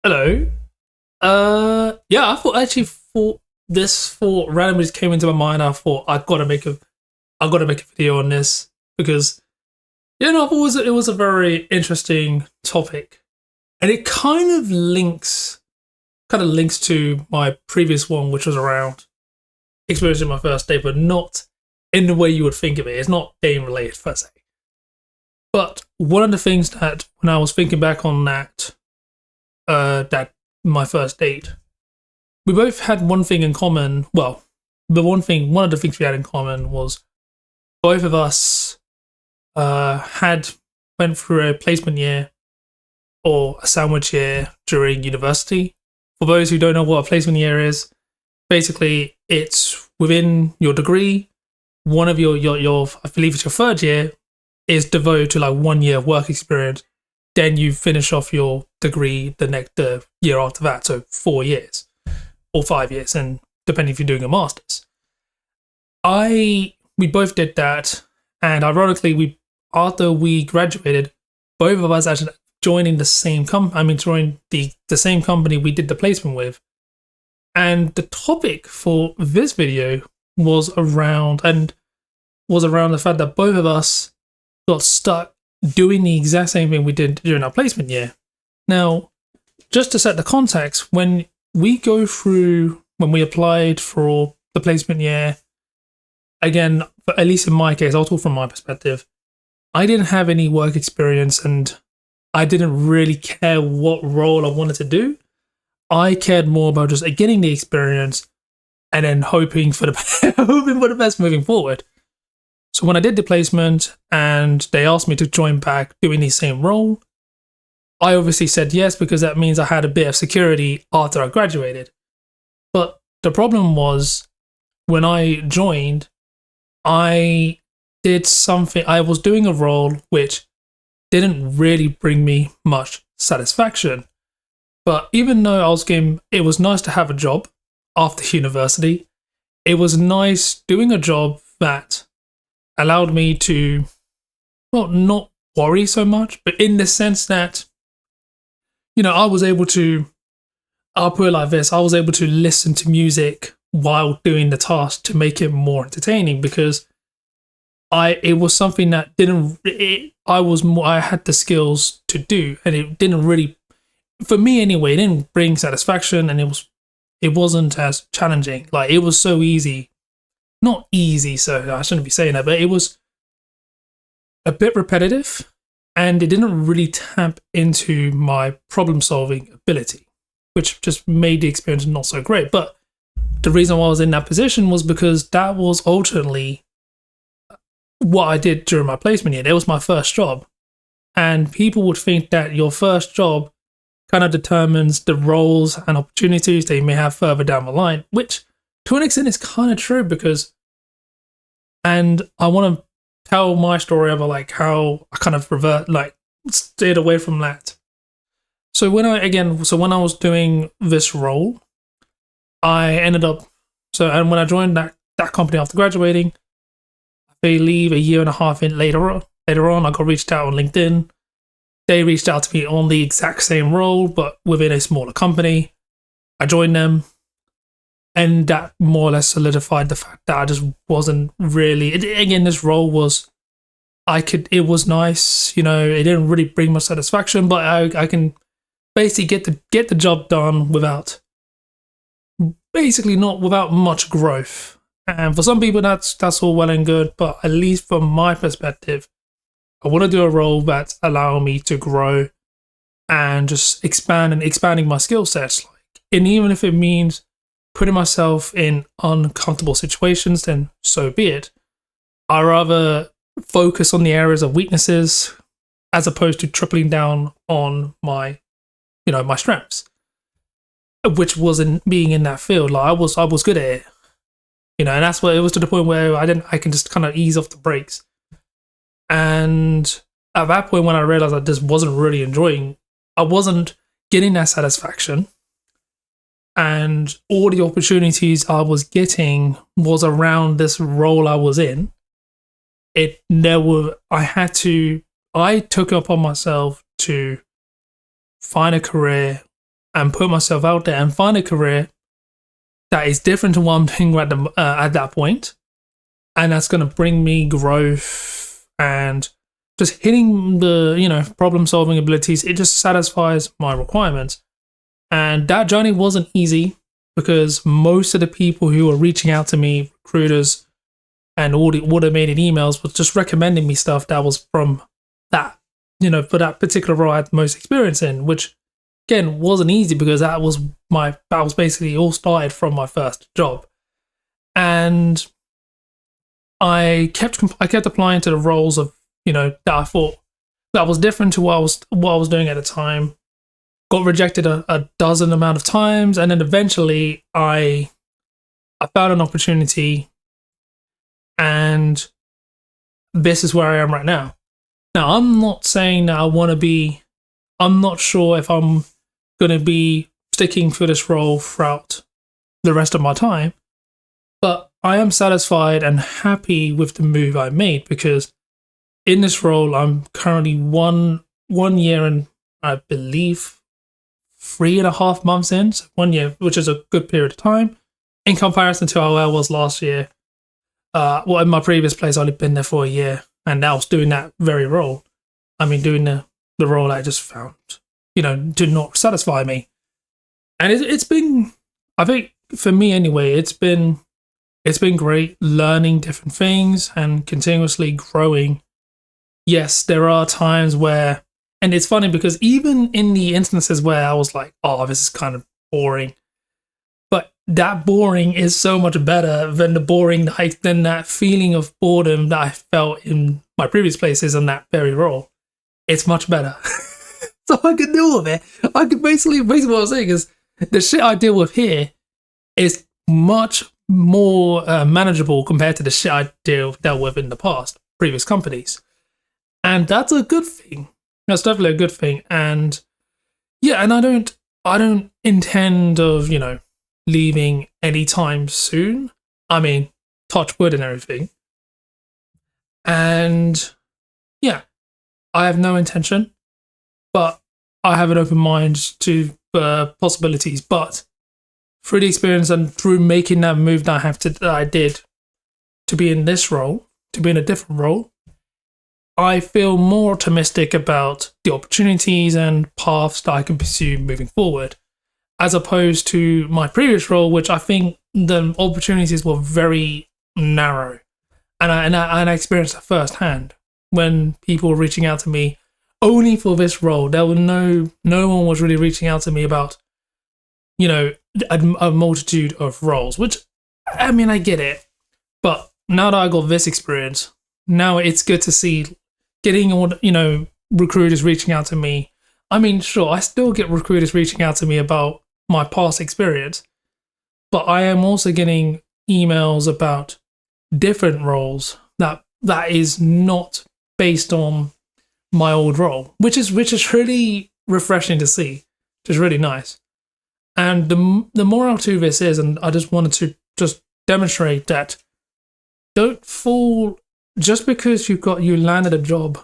Hello. Yeah, I thought this thought randomly just came into my mind. I thought I gotta make a video on this because I thought it was a very interesting topic, and it kind of links to my previous one, which was around experiencing my first date, but not in the way you would think of it. It's not dating related per se. But one of the things that when I was thinking back on that my first date, we both had one thing in common. Well, one of the things we had in common was both of us had went through a placement year or a sandwich year during university. For those who don't know what a placement year is, basically it's within your degree. One of your I believe it's your third year is devoted to like 1 year of work experience. Then you finish off your degree the year after that, so 4 years or 5 years, and depending if you're doing a master's. We both did that, and ironically, we after we graduated, both of us actually joining the same joined the same company we did the placement with. And the topic for this video was around the fact that both of us got stuck doing the exact same thing we did during our placement year. Now, just to set the context, when we applied for the placement year, again, at least in my case, I'll talk from my perspective, I didn't have any work experience and I didn't really care what role I wanted to do. I cared more about just getting the experience and then hoping for the best moving forward. So when I did the placement and they asked me to join back doing the same role, I obviously said yes because that means I had a bit of security after I graduated. But the problem was when I joined, I was doing a role which didn't really bring me much satisfaction. But even though it was nice to have a job after university. It was nice doing a job that allowed me to, well, not worry so much, but in the sense that, I'll put it like this, I was able to listen to music while doing the task to make it more entertaining because it was something that I had the skills to do, and it didn't really, for me anyway, it didn't bring satisfaction, and it wasn't as challenging. Like, it was so easy. Not easy, so I shouldn't be saying that, but it was a bit repetitive, and it didn't really tap into my problem-solving ability, which just made the experience not so great. But the reason why I was in that position was because that was ultimately what I did during my placement year. It was my first job. And people would think that your first job kind of determines the roles and opportunities that you may have further down the line, which to an extent is kind of true and I want to tell my story about like how I kind of stayed away from that. So when I was doing this role, I ended up, and when I joined that company after graduating, I believe a year and a half later on, I got reached out on LinkedIn. They reached out to me on the exact same role, but within a smaller company. I joined them, and that more or less solidified the fact that I just wasn't really. This role was, it was nice, it didn't really bring much satisfaction, but I can basically get the job done without much growth. And for some people, that's all well and good, but at least from my perspective, I want to do a role that's allowing me to grow and just expanding my skill sets. And even if it means putting myself in uncomfortable situations, then so be it. I rather focus on the areas of weaknesses as opposed to tripling down on my strengths, which wasn't being in that field. Like I was good at it, and that's what it was, to the point where I can just kind of ease off the brakes. And at that point, when I realized I just I wasn't getting that satisfaction, and all the opportunities I was getting was around this role I was in. I took it upon myself to find a career and put myself out there and find a career that is different to what I'm doing at that point, and that's going to bring me growth and just hitting the problem solving abilities. It just satisfies my requirements. And that journey wasn't easy because most of the people who were reaching out to me, recruiters and all the automated emails, was just recommending me stuff that was from that, for that particular role I had most experience in, which again wasn't easy because that was basically all started from my first job. And I kept applying to the roles of, that I thought that was different to what I was doing at the time. Got rejected a dozen amount of times, and then eventually I found an opportunity, and this is where I am right now. Now, I'm not saying that I'm not sure if I'm going to be sticking for this role throughout the rest of my time, but I am satisfied and happy with the move I made, because in this role, I'm currently one year and I believe 3.5 months in, so 1 year, which is a good period of time in comparison to how I was last year. In my previous place, I'd only been there for a year, and I was doing that very role. Doing the role I just found, did not satisfy me. And it's been, I think for me anyway, it's been great learning different things and continuously growing. Yes, there are times where, and it's funny because even in the instances where I was like, oh, this is kind of boring, but that boring is so much better than than that feeling of boredom that I felt in my previous places in that very role. It's much better. So I can deal with it. I can basically what I'm saying is the shit I deal with here is much more manageable compared to the shit I dealt with in the past, previous companies. And that's a good thing. That's definitely a good thing. And yeah, and I don't intend of, leaving anytime soon. Touch wood and everything. And yeah, I have no intention, but I have an open mind to possibilities. But through the experience and through making that move that I did to be in this role, to be in a different role, I feel more optimistic about the opportunities and paths that I can pursue moving forward, as opposed to my previous role, which I think the opportunities were very narrow. And I experienced it firsthand when people were reaching out to me only for this role. There were no one was really reaching out to me about, a multitude of roles, which, I get it. But now that I got this experience, now it's good to see getting all, recruiters reaching out to me. Sure, I still get recruiters reaching out to me about my past experience, but I am also getting emails about different roles that is not based on my old role, which is really refreshing to see, which is really nice. And the moral to this is, and I just wanted to just demonstrate that, don't fall just because you landed a job,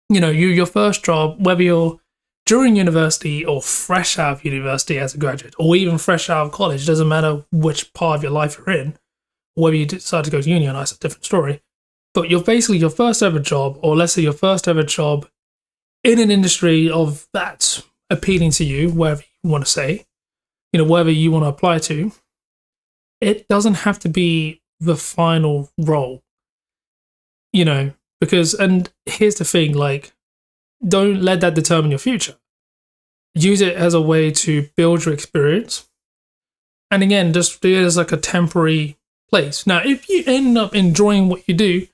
your first job, whether you're during university or fresh out of university as a graduate, or even fresh out of college, doesn't matter which part of your life you're in, whether you decide to go to uni or not, it's a different story. But you're basically your first ever job, or let's say your first ever job in an industry of that's appealing to you, wherever you want to say, wherever you want to apply to, it doesn't have to be the final role, because, and here's the thing, don't let that determine your future. Use it as a way to build your experience. And again, just do it as a temporary place. Now, if you end up enjoying what you do,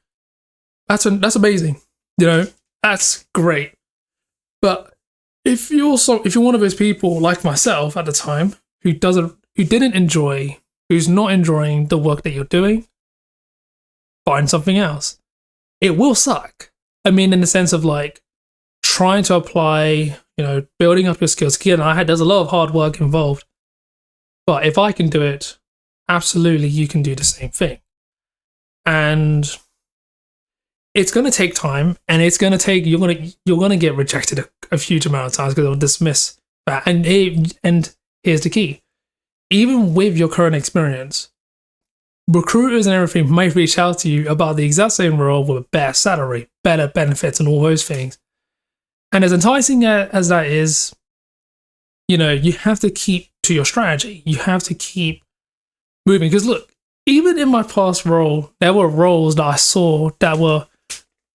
that's amazing. That's great. But if you're one of those people like myself at the time who didn't enjoy, who's not enjoying the work that you're doing, find something else. It will suck. In the sense of trying to apply, building up your skills. Again, there's a lot of hard work involved. But if I can do it, absolutely you can do the same thing. And it's going to take time, and it's going to take, you're going to get rejected a huge amount of times because they'll dismiss And here's the key: even with your current experience, recruiters and everything might reach out to you about the exact same role with a better salary, better benefits, and all those things. And as enticing as that is, you have to keep to your strategy. You have to keep moving. Because look, even in my past role, there were roles that I saw that were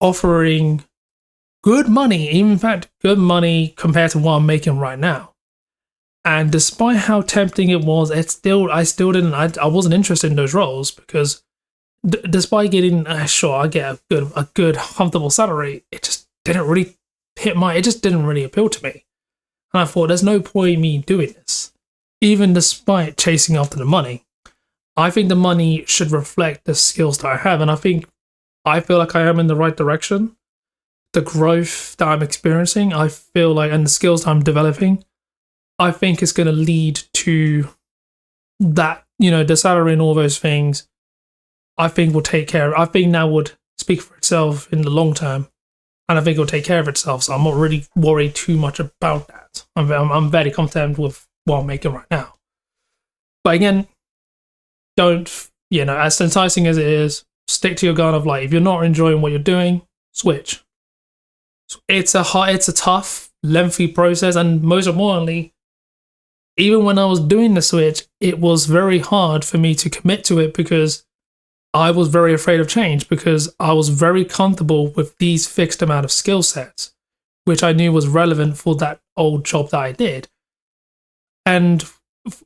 offering good money, even in fact, good money compared to what I'm making right now. And despite how tempting it was, I wasn't interested in those roles because despite getting, sure, I get a good, comfortable salary, it just didn't really it just didn't really appeal to me. And I thought, there's no point in me doing this. Even despite chasing after the money, I think the money should reflect the skills that I have. And I feel like I am in the right direction. The growth that I'm experiencing, I feel like, and the skills that I'm developing, I think it's going to lead to that, the salary and all those things, I think will take care of. I think that would speak for itself in the long term. And I think it'll take care of itself. So I'm not really worried too much about that. I'm very content with what I'm making right now. But again, don't, as enticing as it is, stick to your gun of like, if you're not enjoying what you're doing, switch. It's a tough, lengthy process. And most importantly, even when I was doing the switch, it was very hard for me to commit to it because I was very afraid of change, because I was very comfortable with these fixed amount of skill sets, which I knew was relevant for that old job that I did. And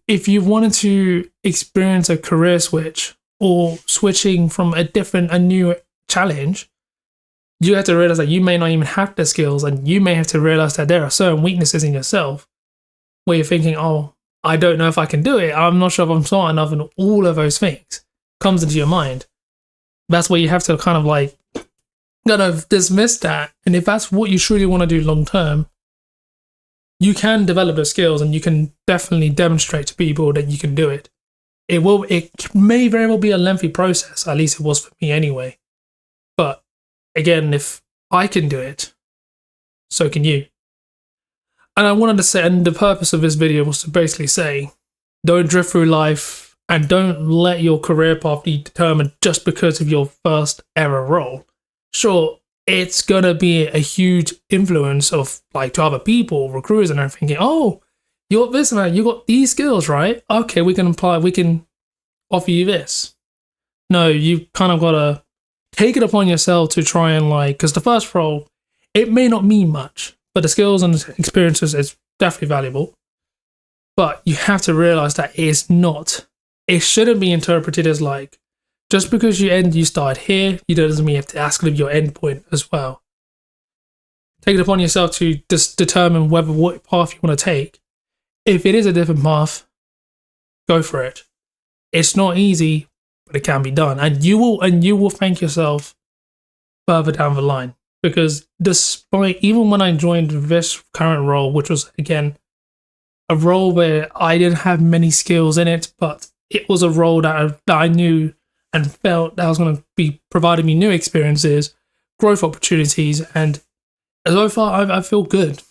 if you wanted to experience a career switch or switching from a new challenge, you have to realize that you may not even have the skills, and you may have to realize that there are certain weaknesses in yourself where you're thinking, oh, I don't know if I can do it. I'm not sure if I'm smart enough, and all of those things comes into your mind. That's where you have to kind of dismiss that. And if that's what you truly want to do long term, you can develop the skills and you can definitely demonstrate to people that you can do it. It may very well be a lengthy process, at least it was for me anyway. But again, if I can do it, so can you. And I wanted to say, and the purpose of this video was to basically say, don't drift through life and don't let your career path be determined just because of your first ever role. Sure, it's going to be a huge influence of like to other people, recruiters, and everything. Oh, you got this, man. You got these skills, right? Okay, we can offer you this. No, you kind of got to take it upon yourself to try and because the first role, it may not mean much, but the skills and experiences is definitely valuable. But you have to realize that it shouldn't be interpreted as like, just because you start here, you doesn't mean you have to ask your end point as well. Take it upon yourself to just determine what path you want to take. If it is a different path, go for it. It's not easy, but it can be done. And you will thank yourself further down the line. Because even when I joined this current role, which was, again, a role where I didn't have many skills in it, but it was a role that I knew and felt that was going to be providing me new experiences, growth opportunities, and so far I feel good.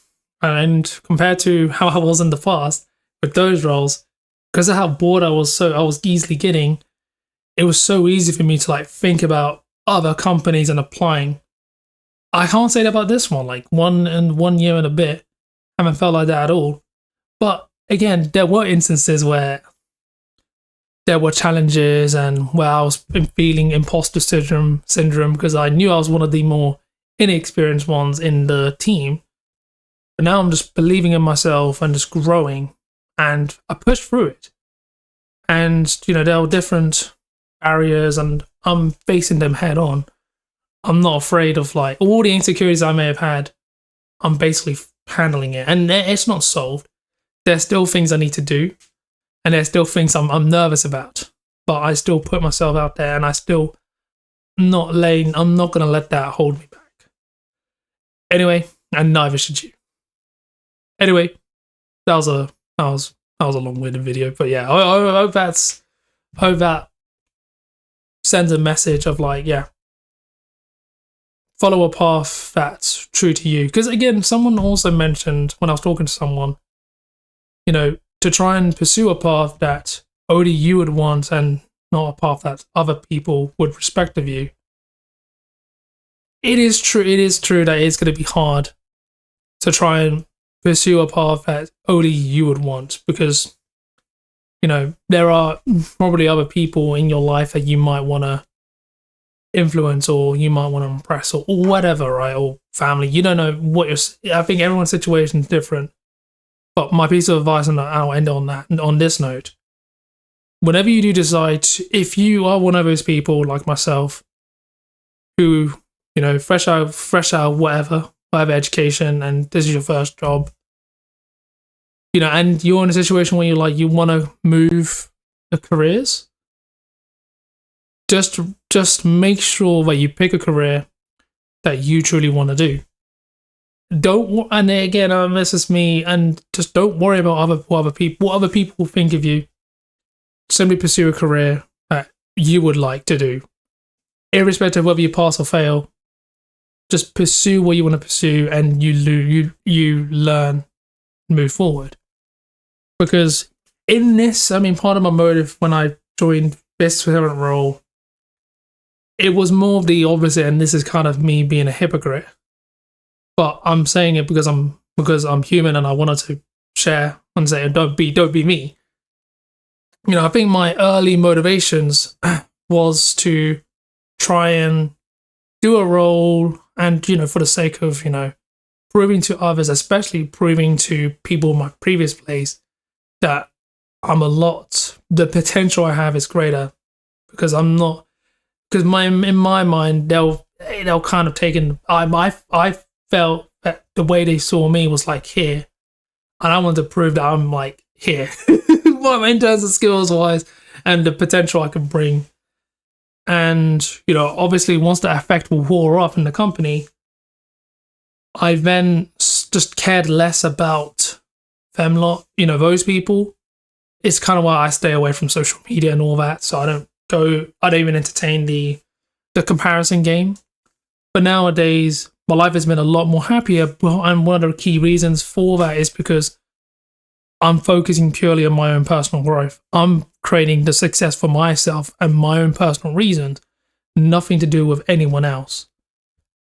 And compared to how I was in the past with those roles, because of how bored I was easily getting, it was so easy for me to think about other companies and applying. I can't say that about this one. 1 year and a bit, I haven't felt like that at all. But again, there were instances where there were challenges and where I was feeling imposter syndrome because I knew I was one of the more inexperienced ones in the team. But now I'm just believing in myself and just growing, and I pushed through it. And, there were different areas and I'm facing them head on. I'm not afraid of all the insecurities I may have had. I'm basically handling it, and it's not solved. There's still things I need to do, and there's still things I'm nervous about. But I still put myself out there, and I'm not going to let that hold me back. Anyway, and neither should you. Anyway, that was a long-winded video, but yeah, I hope that sends a message of follow a path that's true to you. Because again, someone also mentioned when I was talking to someone to try and pursue a path that only you would want and not a path that other people would respect of you. It is true that it's going to be hard to try and pursue a path that only you would want, because there are probably other people in your life that you might want to influence, or you might want to impress, or whatever, right? Or family. You don't know what I think everyone's situation is different. But my piece of advice, and I'll end on this note: whenever you do decide, if you are one of those people like myself, who fresh out whatever education, and this is your first job, and you're in a situation where you want to move the careers, just make sure that you pick a career that you truly want to do. And again, this is me, and just don't worry about what other people think of you. Simply pursue a career that you would like to do, irrespective of whether you pass or fail. Just pursue what you want to pursue, and you learn, move forward. Because in this, part of my motive when I joined this current role, it was more of the opposite, and this is kind of me being a hypocrite. But I'm saying it because I'm human, and I wanted to share and say, don't be me. I think my early motivations was to try and do a role, and for the sake of proving to others, especially proving to people in my previous place, that the potential I have is greater, because I'm not. Because in my mind, they'll kind of take in. I felt that the way they saw me was like here, and I wanted to prove that I'm like here, in terms of skills wise and the potential I can bring. And obviously, once that effect wore off in the company, I then just cared less about them lot. Those people. It's kind of why I stay away from social media and all that. So I don't even entertain the comparison game. But nowadays, my life has been a lot more happier, and one of the key reasons for that is because I'm focusing purely on my own personal growth. I'm creating the success for myself and my own personal reasons, nothing to do with anyone else.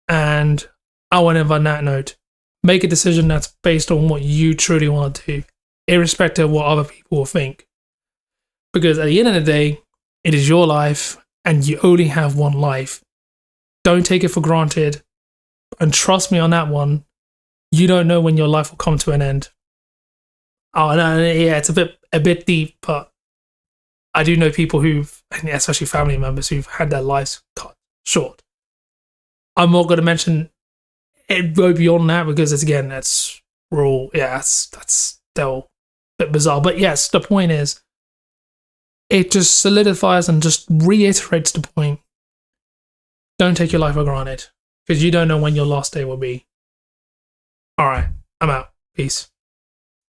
And I want to end on that note. Make a decision that's based on what you truly want to do, irrespective of what other people will think. Because at the end of the day, it is your life, and you only have one life. Don't take it for granted. And trust me on that one, you don't know when your life will come to an end. Oh, no, yeah, it's a bit deep, but I do know people especially family members, who've had their lives cut short. I'm not going to mention it go beyond that, because that's raw. Yeah, that's still a bit bizarre. But yes, the point is, it just solidifies and just reiterates the point. Don't take your life for granted, because you don't know when your last day will be. All right, I'm out. Peace.